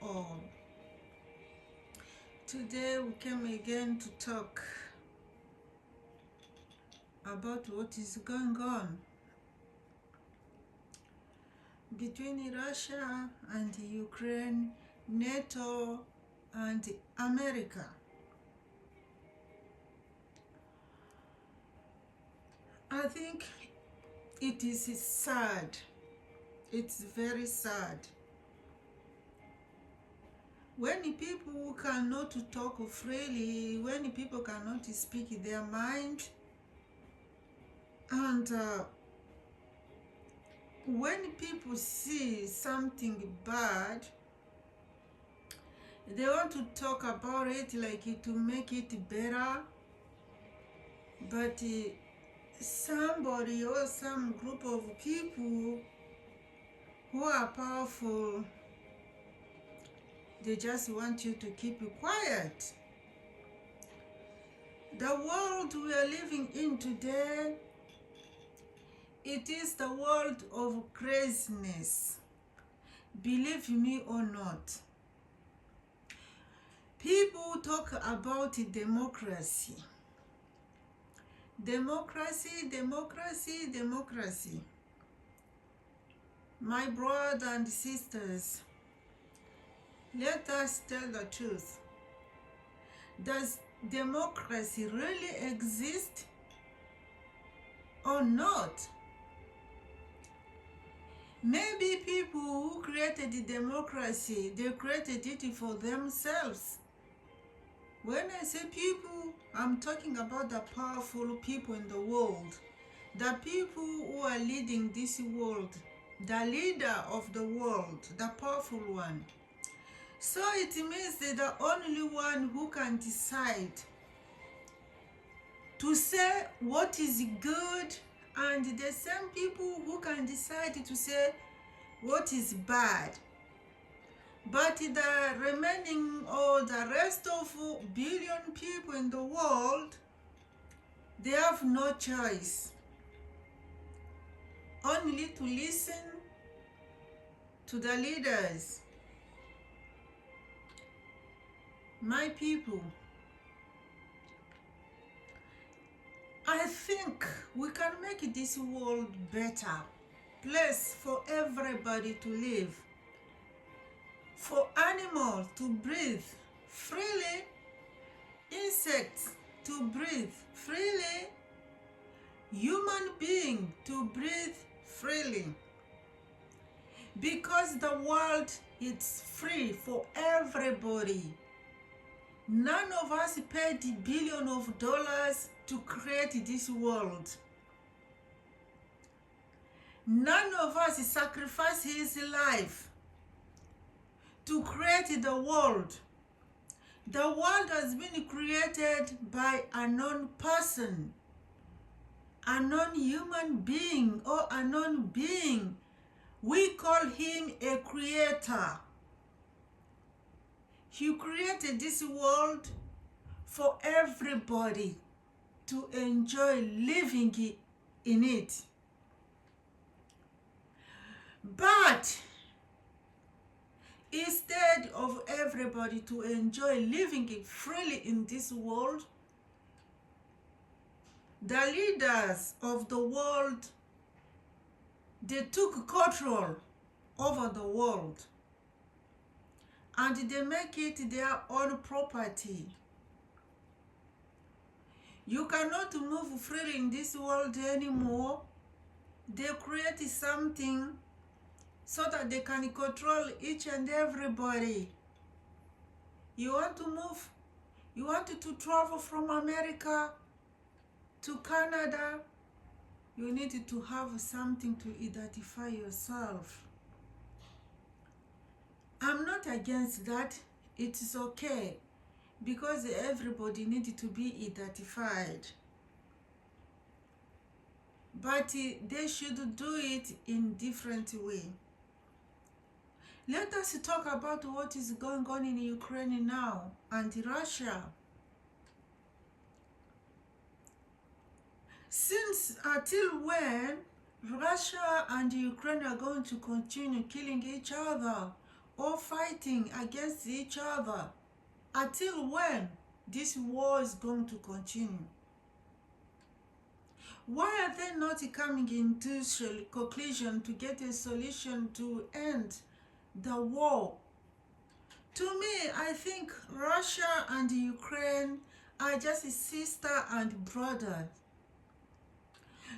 all. Today we came again to talk about what is going on between Russia and Ukraine, NATO and America. I think it is sad. It's very sad when people cannot talk freely, when people cannot speak their mind, and when people see something bad, they want to talk about it like to make it better, but somebody or some group of people who are powerful, they just want you to keep quiet. The world we are living in today, it is the world of craziness. Believe me or not. People talk about democracy. Democracy, democracy, democracy. My brothers and sisters, let us tell the truth. Does democracy really exist or not? Maybe people who created democracy, they created it for themselves. When I say people, I'm talking about the powerful people in the world, the people who are leading this world, the leader of the world, the powerful one. So it means that the only one who can decide to say what is good, and the same people who can decide to say what is bad. But the remaining or the rest of billion people in the world, they have no choice, only to listen to the leaders. My people, I think we can make this world better place for everybody to live, for animals to breathe freely, insects to breathe freely, human beings to breathe freely. Because the world is free for everybody. None of us paid billions of dollars to create this world. None of us sacrificed his life to create the world. The world has been created by a known person, a non-human being or a non-being. We call him a creator. He created this world for everybody to enjoy living in it. But instead of everybody to enjoy living freely in this world, the leaders of the world, they took control over the world and they make it their own property. You cannot move freely in this world anymore. They create something so that they can control each and everybody. You want to move, you want to travel from America to Canada, you need to have something to identify yourself. I'm not against that. It is okay, because everybody needs to be identified. But they should do it in different way. Let us talk about what is going on in Ukraine now and Russia. Since until when Russia and Ukraine are going to continue killing each other or fighting against each other. Until when this war is going to continue? Why are they not coming into conclusion to get a solution to end the war? To me, I think Russia and Ukraine are just sister and brother,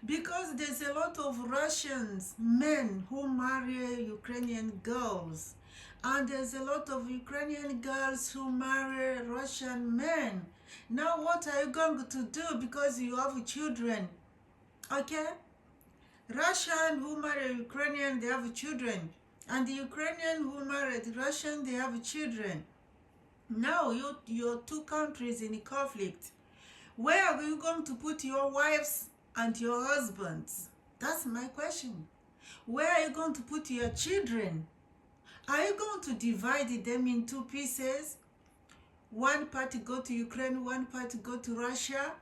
because there's a lot of Russians men who marry Ukrainian girls, and there's a lot of Ukrainian girls who marry Russian men. Now what are you going to do because you have children? Okay, Russian who marry Ukrainian, they have children, and the Ukrainian who married Russian, they have children. Now you're two countries in conflict. Where are you going to put your wives and your husbands? That's my question. Where are you going to put your children? Are you going to divide them in two pieces? One part go to Ukraine, one part go to Russia?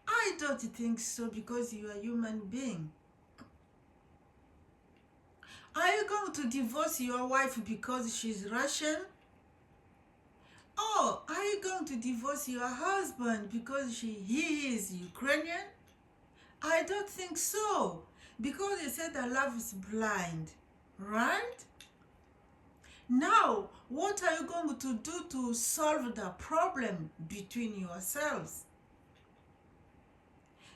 I don't think so, because you are a human being. Are you going to divorce your wife because she's Russian? Or are you going to divorce your husband because he is Ukrainian? I don't think so, because they said that love is blind, right? Now, what are you going to do to solve the problem between yourselves?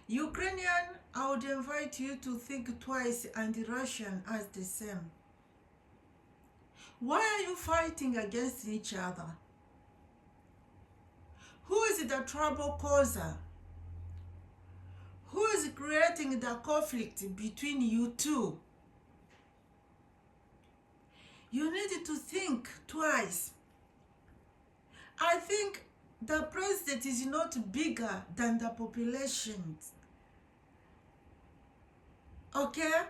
Ukrainian, I would invite you to think twice, and the Russian as the same. Why are you fighting against each other? Who is the trouble causer? Who is creating the conflict between you two? You need to think twice. I think the president is not bigger than the population. Okay?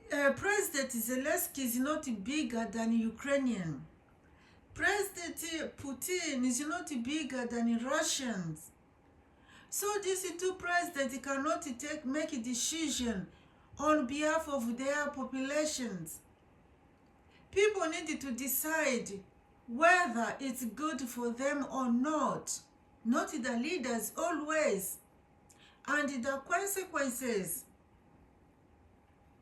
President Zelensky is not bigger than Ukrainian. President Putin is not bigger than Russians. So these two presidents cannot make a decision on behalf of their populations. People need to decide whether it's good for them or not the leaders always. And the consequences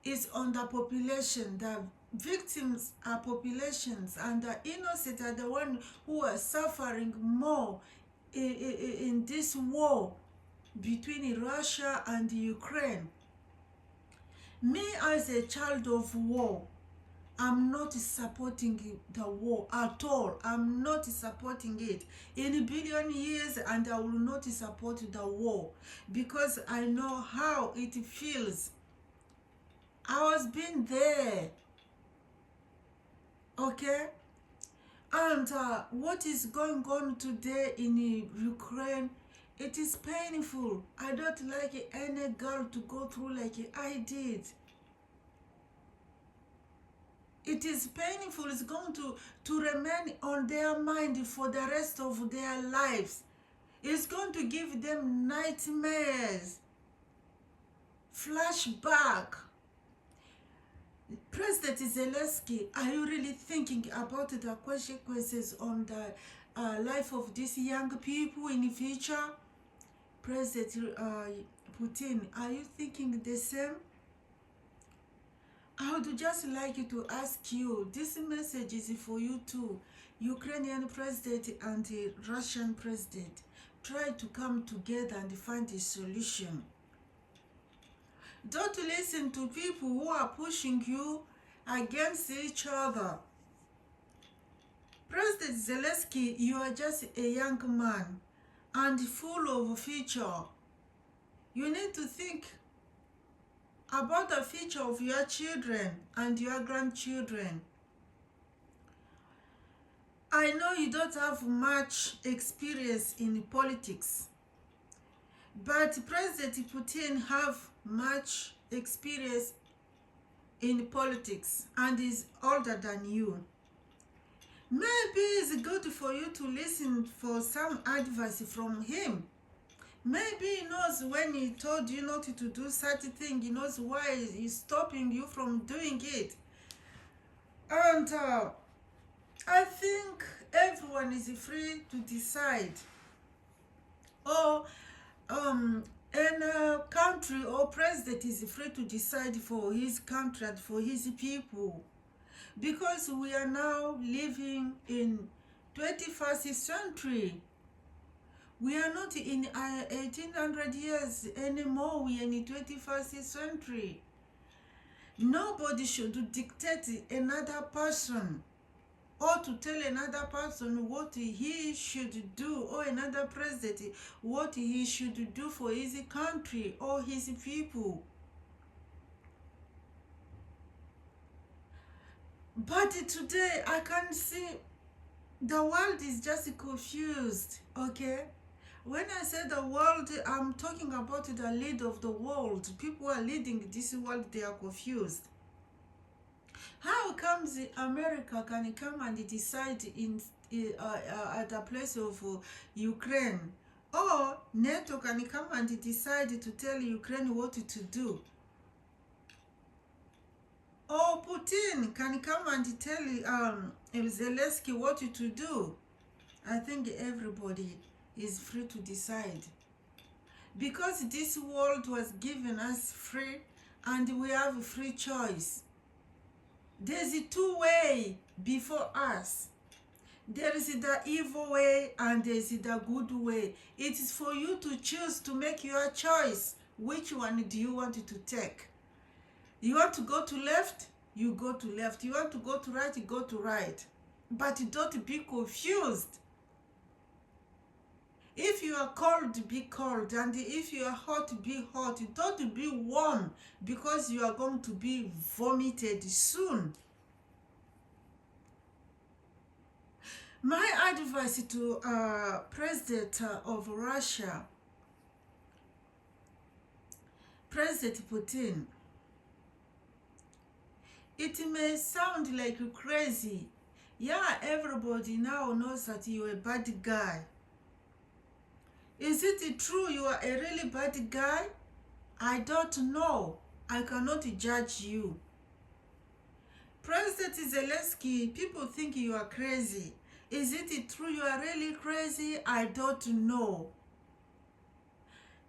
is on the population. The victims are populations, and the innocent are the ones who are suffering more in this war between Russia and Ukraine. Me, as a child of war, I'm not supporting the war at all. I'm not supporting it in a billion years, and I will not support the war, because I know how it feels. I was been there. Okay? And what is going on today in Ukraine, it is painful. I don't like any girl to go through like I did. It is painful. It's going to remain on their mind for the rest of their lives. It's going to give them nightmares, flashback. President Zelensky, are you really thinking about the consequences on the life of these young people in the future? President Putin, are you thinking the same? I would just like to ask you, this message is for you too, Ukrainian president and the Russian president. Try to come together and find a solution. Don't listen to people who are pushing you against each other. President Zelensky, you are just a young man and full of future. You need to think about the future of your children and your grandchildren. I know you don't have much experience in politics, but President Putin have much experience in politics and is older than you. Maybe it's good for you to listen for some advice from him. Maybe he knows when he told you not to do such a thing, he knows why he's stopping you from doing it. And I think everyone is free to decide. Or and a country or president is free to decide for his country and for his people, because we are now living in 21st century. We are not in 1800 years anymore. We are in 21st century. Nobody should dictate another person, or to tell another person what he should do, or another president what he should do for his country or his people. But today I can see the world is just confused, okay? When I say the world, I'm talking about the lead of the world. People are leading this world, they are confused. How comes America can come and decide at the place of Ukraine? Or NATO can come and decide to tell Ukraine what to do? Or Putin can come and tell Zelensky what to do? I think everybody is free to decide. Because this world was given us free, and we have a free choice. There's a two-way before us. There is the evil way and there is the good way. It is for you to choose, to make your choice. Which one do you want to take? You want to go to left? You go to left. You want to go to right? You go to right. But don't be confused. If you are cold, be cold. And if you are hot, be hot. Don't be warm, because you are going to be vomited soon. My advice to President of Russia, President Putin, it may sound like crazy. Yeah, everybody now knows that you're a bad guy. Is it true you are a really bad guy? I don't know. I cannot judge you. President Zelensky, people think you are crazy. Is it true you are really crazy? I don't know.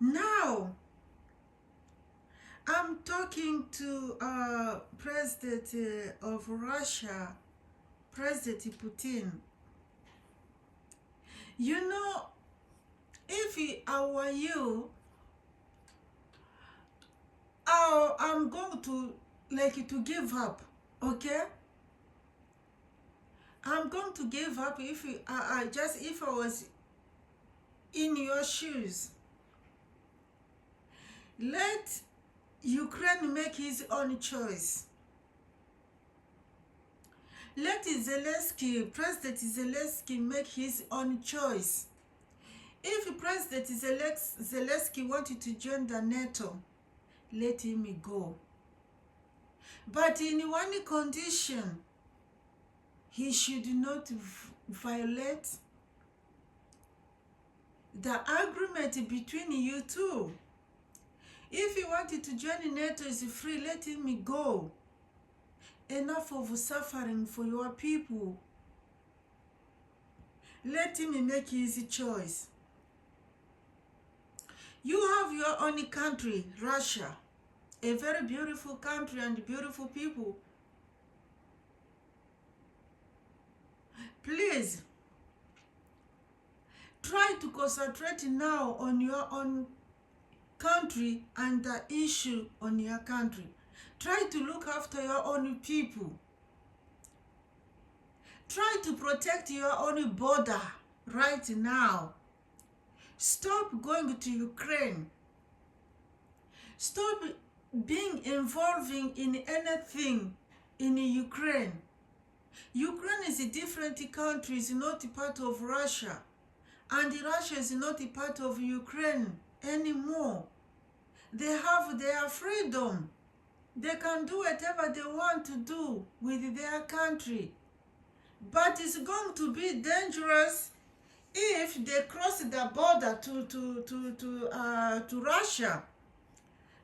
Now, I'm talking to President of Russia, President Putin. You know, if I were you, I'm going to give up, okay? I'm going to give up if I was in your shoes. Let Ukraine make his own choice. Let President Zelensky make his own choice. If President Zelensky wanted to join the NATO, let him go. But in one condition, he should not violate the agreement between you two. If he wanted to join NATO, is free, let him go. Enough of suffering for your people. Let him make his choice. You have your own country, Russia, a very beautiful country and beautiful people. Please, try to concentrate now on your own country and the issue on your country. Try to look after your own people. Try to protect your own border right now. Stop going to Ukraine. Stop being involving in anything in Ukraine. Ukraine is a different country, it's not a part of Russia. And Russia is not a part of Ukraine anymore. They have their freedom. They can do whatever they want to do with their country. But it's going to be dangerous if they cross the border to Russia.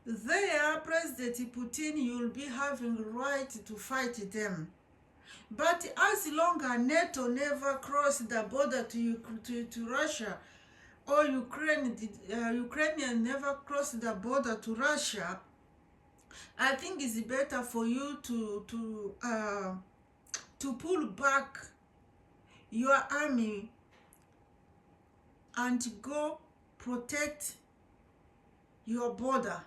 There, President Putin, you'll be having right to fight them. But as long as NATO never crossed the border to Russia, or Ukrainian never crossed the border to Russia, I think it's better for you to pull back your army and go protect your border.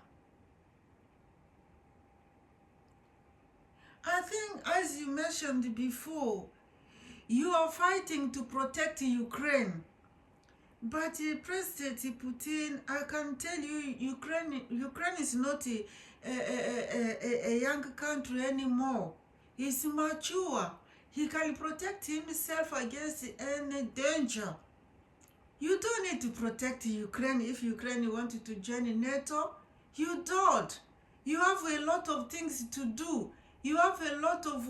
I think, as you mentioned before, you are fighting to protect Ukraine. But President Putin, I can tell you, Ukraine is not a young country anymore. He's mature. He can protect himself against any danger. You don't need to protect Ukraine if Ukraine wanted to join NATO. You don't. You have a lot of things to do. You have a lot of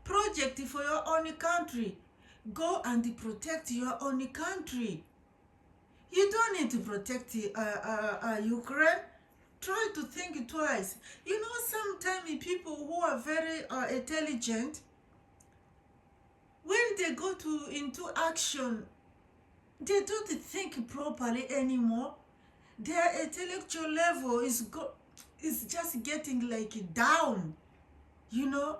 project for your own country. Go and protect your own country. You don't need to protect Ukraine. Try to think twice. You know, sometimes people who are very intelligent, when they go into action, they don't think properly anymore. Their intellectual level is just getting like down, you know.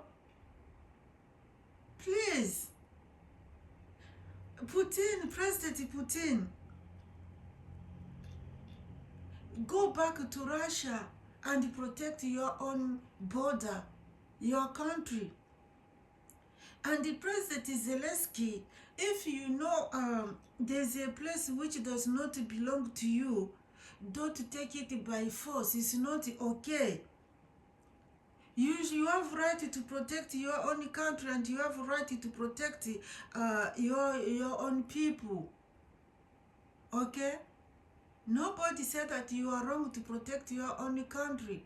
Please, President Putin, go back to Russia and protect your own border, your country. And the President Zelensky, if you know there's a place which does not belong to you, don't take it by force. It's not okay. You have right to protect your own country, and you have right to protect your own people. Okay? Nobody said that you are wrong to protect your own country.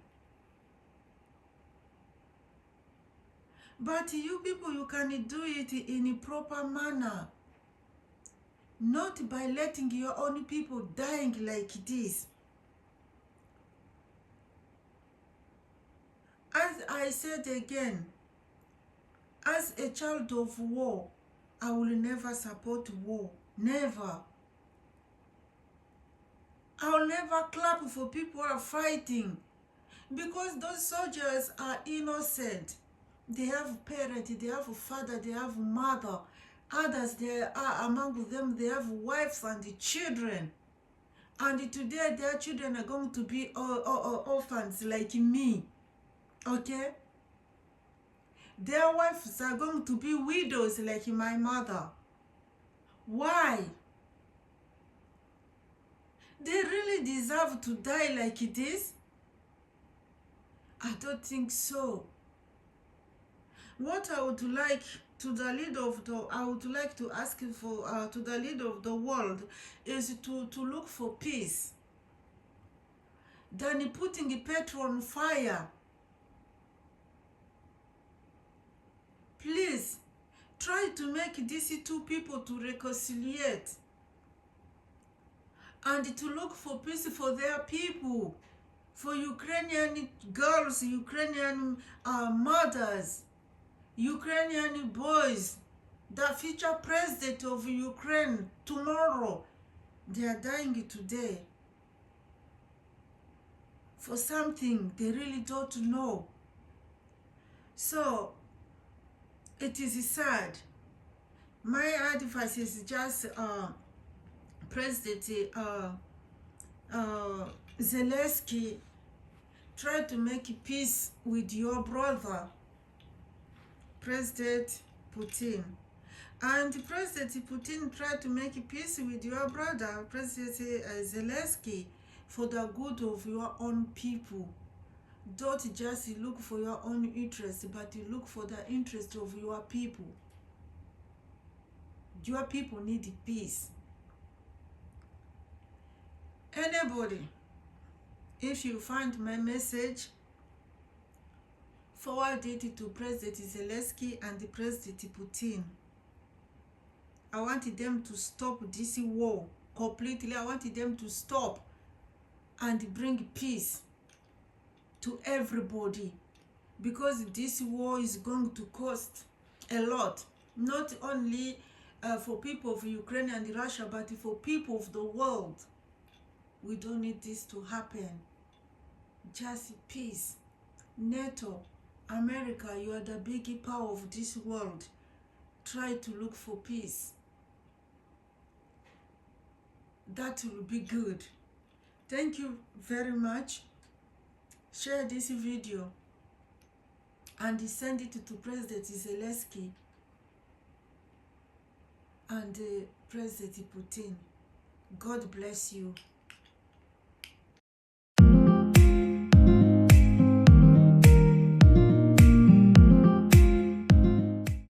But you people, you can do it in a proper manner. Not by letting your own people dying like this. As I said again, as a child of war, I will never support war. Never. I will never clap for people who are fighting, because those soldiers are innocent. They have parents, they have a father, they have mother. Others, they are among them, they have wives and children. And today their children are going to be orphans like me. Okay? Their wives are going to be widows like my mother. Why? They really deserve to die like this? I don't think so. What I would like to the leader of the, I would like to ask for to the leader of the world is to look for peace than putting petrol on fire. Please try to make these two people to reconciliate and to look for peace for their people, for Ukrainian girls, Ukrainian mothers, Ukrainian boys, the future president of Ukraine tomorrow. They are dying today for something they really don't know. So it is sad. My advice is just President Zelensky, try to make peace with your brother, President Putin. And President Putin, try to make peace with your brother, President Zelensky, for the good of your own people. Don't just look for your own interest, but you look for the interest of your people. Your people need peace. Anybody, if you find my message, forward it to President Zelensky and President Putin. I want them to stop this war completely. I want them to stop and bring peace to everybody. because this war is going to cost a lot, not only for people of Ukraine and Russia, but for people of the world. We don't need this to happen. Just peace. NATO, America, you are the big power of this world. Try to look for peace. That will be good. Thank you very much. Share this video and send it to President Zelensky and President Putin. God bless you.